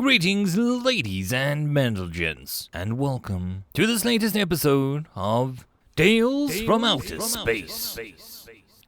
Greetings, ladies and gents, and welcome to this latest episode of Tales from Outer Space,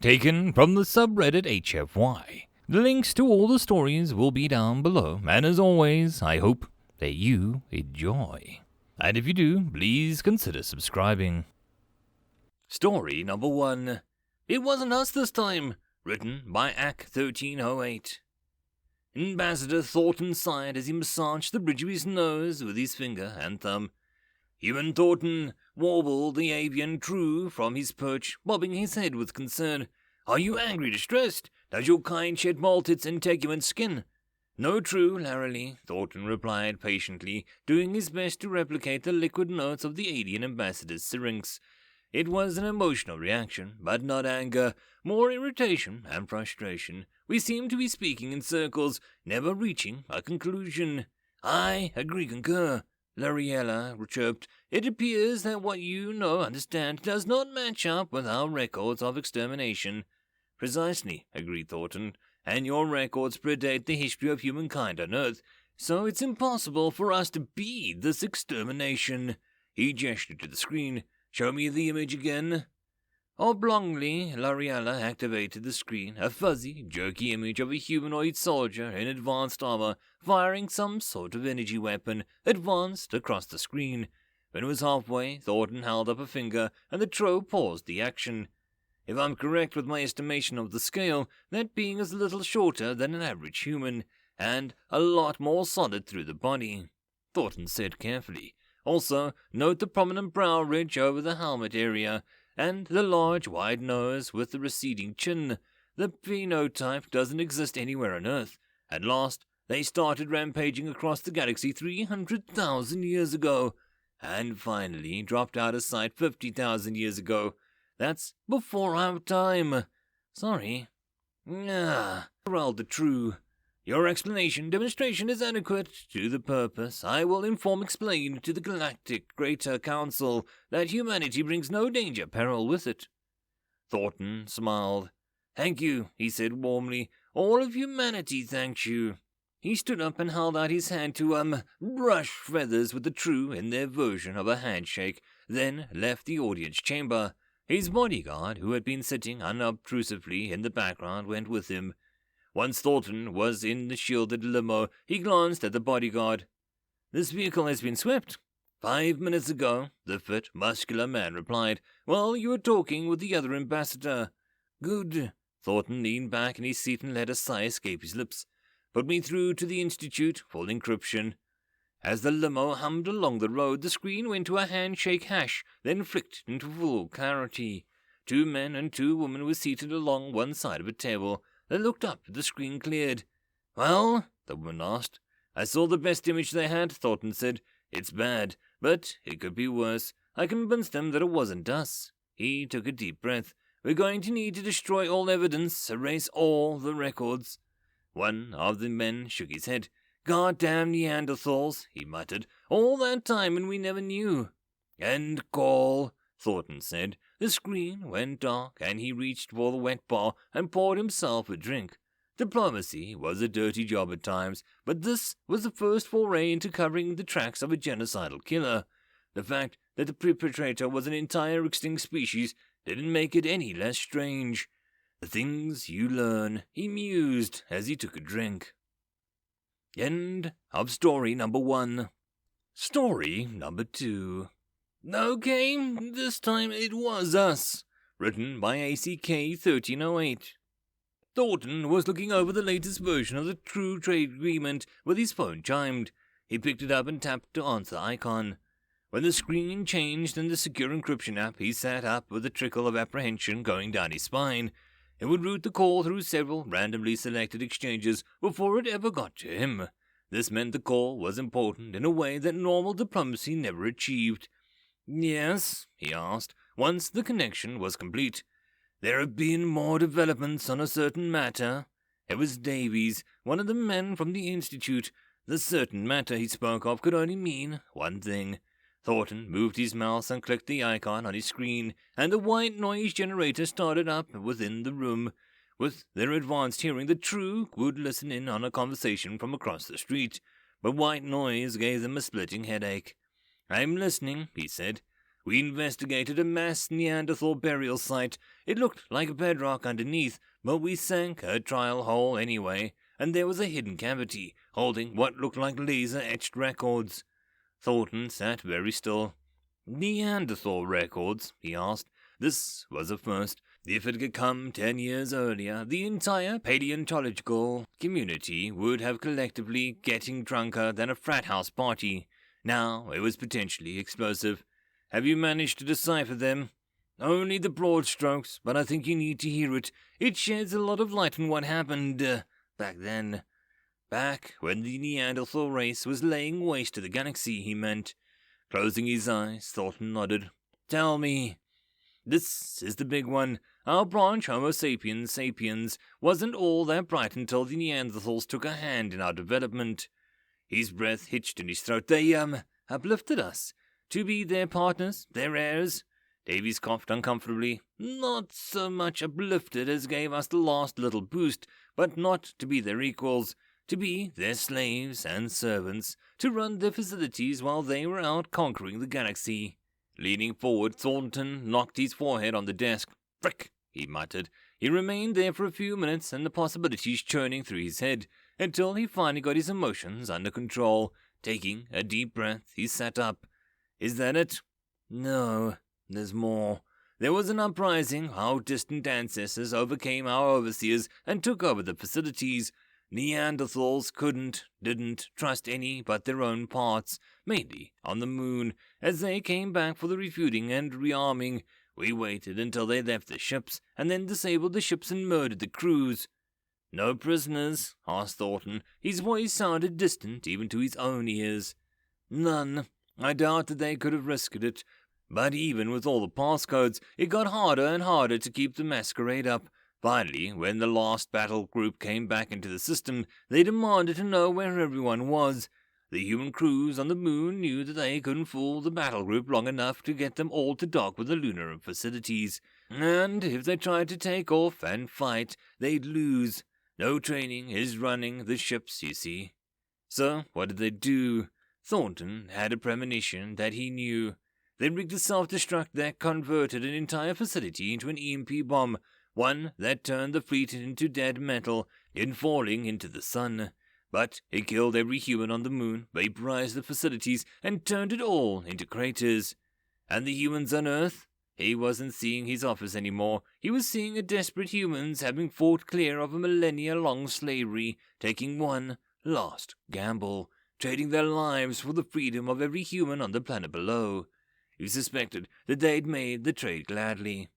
taken from the subreddit HFY. The links to all the stories will be down below, and as always, I hope that you enjoy. And if you do, please consider subscribing. Story number 1. It Wasn't Us This Time, written by AC1308. Ambassador Thornton sighed as he massaged the bridge of his nose with his finger and thumb. Human Thornton warbled the avian true from his perch, bobbing his head with concern. Are you angry, distressed? Does your kind shed molt its integument skin? No, true, Larrily, Thornton replied patiently, doing his best to replicate the liquid notes of the alien ambassador's syrinx. It was an emotional reaction, but not anger, more irritation and frustration. We seemed to be speaking in circles, never reaching a conclusion. I concur, Lariella chirped. It appears that what you understand does not match up with our records of extermination. Precisely, agreed Thornton, and your records predate the history of humankind on Earth, so it's impossible for us to be this extermination. He gestured to the screen. Show me the image again. Oblongly, Lariella activated the screen, a fuzzy, jerky image of a humanoid soldier in advanced armor, firing some sort of energy weapon, advanced across the screen. When it was halfway, Thornton held up a finger, and the Tro paused the action. If I'm correct with my estimation of the scale, that being is a little shorter than an average human, and a lot more solid through the body, Thornton said carefully. Also, note the prominent brow ridge over the helmet area, and the large, wide nose with the receding chin. The phenotype doesn't exist anywhere on Earth. At last, they started rampaging across the galaxy 300,000 years ago, and finally dropped out of sight 50,000 years ago. That's before our time. Sorry. Growled the True. Your demonstration is adequate to the purpose. I will explain to the Galactic Greater Council that humanity brings no danger, peril with it. Thornton smiled. Thank you, he said warmly. All of humanity thanks you. He stood up and held out his hand to, brush feathers with the True in their version of a handshake, then left the audience chamber. His bodyguard, who had been sitting unobtrusively in the background, went with him. Once Thornton was in the shielded limo, he glanced at the bodyguard. This vehicle has been swept. 5 minutes ago, the fit, muscular man replied. Well, you were talking with the other ambassador. Good. Thornton leaned back in his seat and let a sigh escape his lips. Put me through to the Institute for Encryption. As the limo hummed along the road, the screen went to a handshake hash, then flicked into full clarity. 2 men and 2 women were seated along one side of a table. They looked up, the screen cleared. Well, the woman asked. I saw the best image they had, Thornton said. It's bad, but it could be worse. I convinced them that it wasn't us. He took a deep breath. We're going to need to destroy all evidence, erase all the records. One of the men shook his head. Goddamn Neanderthals, he muttered. All that time and we never knew. End call, Thornton said. The screen went dark, and he reached for the wet bar and poured himself a drink. Diplomacy was a dirty job at times, but this was the first foray into covering the tracks of a genocidal killer. The fact that the perpetrator was an entire extinct species didn't make it any less strange. The things you learn, he mused as he took a drink. End of story number 1. Story number 2. Okay, this time it was us. Written by ACK1308. Thornton was looking over the latest version of the True Trade Agreement when his phone chimed. He picked it up and tapped the answer icon. When the screen changed in the secure encryption app, he sat up with a trickle of apprehension going down his spine. It would route the call through several randomly selected exchanges before it ever got to him. This meant the call was important in a way that normal diplomacy never achieved. Yes, he asked, once the connection was complete. There have been more developments on a certain matter. It was Davies, one of the men from the Institute. The certain matter he spoke of could only mean one thing. Thornton moved his mouse and clicked the icon on his screen, and the white noise generator started up within the room. With their advanced hearing, the True would listen in on a conversation from across the street. but white noise gave them a splitting headache. "I'm listening," he said. "We investigated a mass Neanderthal burial site. It looked like bedrock underneath, but we sank a trial hole anyway, and there was a hidden cavity holding what looked like laser-etched records." Thornton sat very still. "Neanderthal records?" he asked. This was a first. If it had come 10 years earlier, the entire paleontological community would have collectively getting drunker than a frat house party. Now it was potentially explosive. "Have you managed to decipher them?" "Only the broad strokes, but I think you need to hear it. It sheds a lot of light on what happened, back then." "Back when the Neanderthal race was laying waste to the galaxy," he meant. Closing his eyes, Thornton nodded. "Tell me." "This is the big one. Our branch, Homo sapiens sapiens, wasn't all that bright until the Neanderthals took a hand in our development." His breath hitched in his throat. "They, uplifted us. To be their partners, their heirs." Davies coughed uncomfortably. "Not so much uplifted as gave us the last little boost, but not to be their equals. To be their slaves and servants, to run their facilities while they were out conquering the galaxy." Leaning forward, Thornton knocked his forehead on the desk. "Frick," he muttered. He remained there for a few minutes, and the possibilities churning through his head, until he finally got his emotions under control. Taking a deep breath, he sat up. "Is that it?" "No, there's more. There was an uprising. Our distant ancestors overcame our overseers and took over the facilities. Neanderthals didn't trust any but their own parts, mainly on the moon. As they came back for the refueling and rearming, we waited until they left the ships, and then disabled the ships and murdered the crews." "No prisoners?" asked Thornton. His voice sounded distant even to his own ears. "None. I doubt that they could have risked it. But even with all the passcodes, it got harder and harder to keep the masquerade up. Finally, when the last battle group came back into the system, they demanded to know where everyone was. The human crews on the moon knew that they couldn't fool the battle group long enough to get them all to dock with the lunar facilities. And if they tried to take off and fight, they'd lose. No training is running the ships, you see. So what did they do? Thornton had a premonition that he knew. They rigged a self-destruct that converted an entire facility into an EMP bomb, one that turned the fleet into dead metal in falling into the sun. But it killed every human on the moon, vaporized the facilities, and turned it all into craters. And the humans on Earth? He wasn't seeing his office anymore. He was seeing a desperate humans having fought clear of a millennia-long slavery, taking one last gamble, trading their lives for the freedom of every human on the planet below. He suspected that they'd made the trade gladly.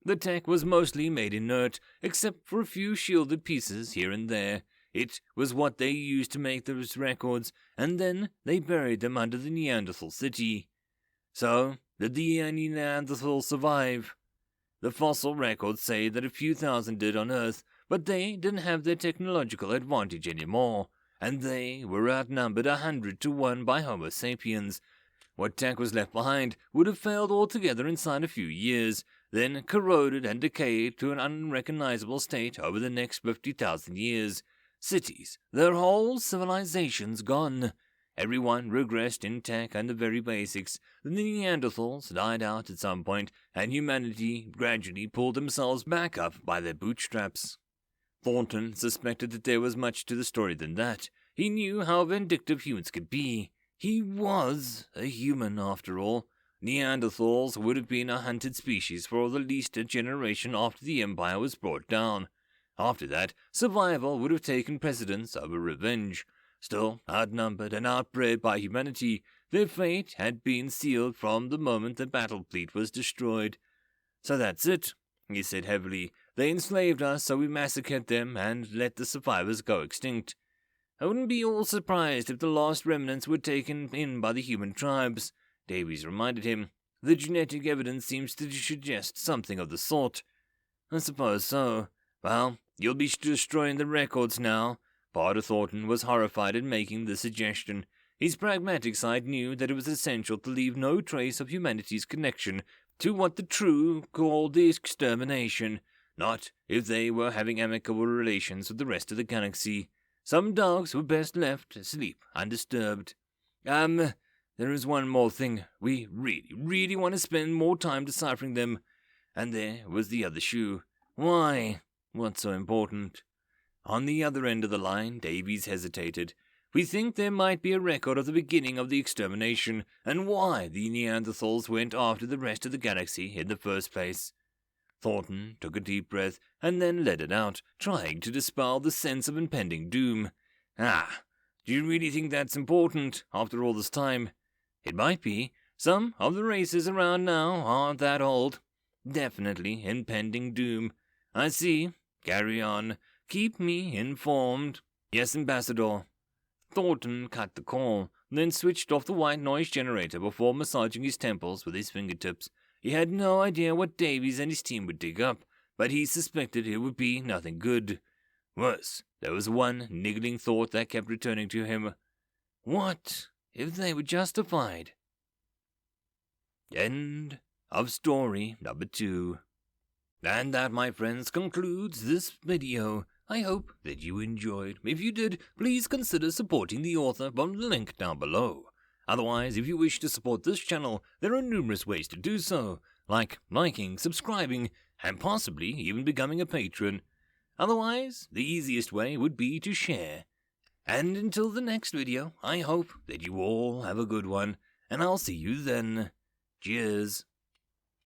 The tech was mostly made inert, except for a few shielded pieces here and there. It was what they used to make those records, and then they buried them under the Neanderthal city. So, did the Neanderthals survive? The fossil records say that a few thousand did on Earth, but they didn't have their technological advantage anymore, and they were outnumbered 100-1 by Homo sapiens. What tech was left behind would have failed altogether inside a few years, then corroded and decayed to an unrecognizable state over the next 50,000 years. Cities, their whole civilizations gone. Everyone regressed in tech and the very basics. The Neanderthals died out at some point, and humanity gradually pulled themselves back up by their bootstraps. Thornton suspected that there was much to the story than that. He knew how vindictive humans could be. He was a human, after all. Neanderthals would have been a hunted species for at least a generation after the Empire was brought down. After that, survival would have taken precedence over revenge. Still outnumbered and outbred by humanity, their fate had been sealed from the moment the battle fleet was destroyed. "So that's it," he said heavily. "They enslaved us, so we massacred them and let the survivors go extinct. I wouldn't be all surprised if the last remnants were taken in by the human tribes," Davies reminded him. "The genetic evidence seems to suggest something of the sort." "I suppose so. Well, you'll be destroying the records now." Barter Thornton was horrified at making the suggestion. His pragmatic side knew that it was essential to leave no trace of humanity's connection to what the true called the extermination, not if they were having amicable relations with the rest of the galaxy. Some dogs were best left asleep undisturbed. There is one more thing. We really want to spend more time deciphering them. And there was the other shoe. Why? What's so important? On the other end of the line, Davies hesitated. We think there might be a record of the beginning of the extermination, and why the Neanderthals went after the rest of the galaxy in the first place. Thornton took a deep breath and then let it out, trying to dispel the sense of impending doom. Do you really think that's important, after all this time? It might be. Some of the races around now aren't that old. Definitely impending doom. I see. Carry on. Keep me informed. Yes, Ambassador. Thornton cut the call, then switched off the white noise generator before massaging his temples with his fingertips. He had no idea what Davies and his team would dig up, but he suspected it would be nothing good. Worse, there was one niggling thought that kept returning to him. What if they were justified? End of story number 2. And that, my friends, concludes this video. I hope that you enjoyed. If you did, please consider supporting the author from the link down below. Otherwise, if you wish to support this channel, there are numerous ways to do so, like liking, subscribing, and possibly even becoming a patron. Otherwise, the easiest way would be to share. And until the next video, I hope that you all have a good one, and I'll see you then. Cheers.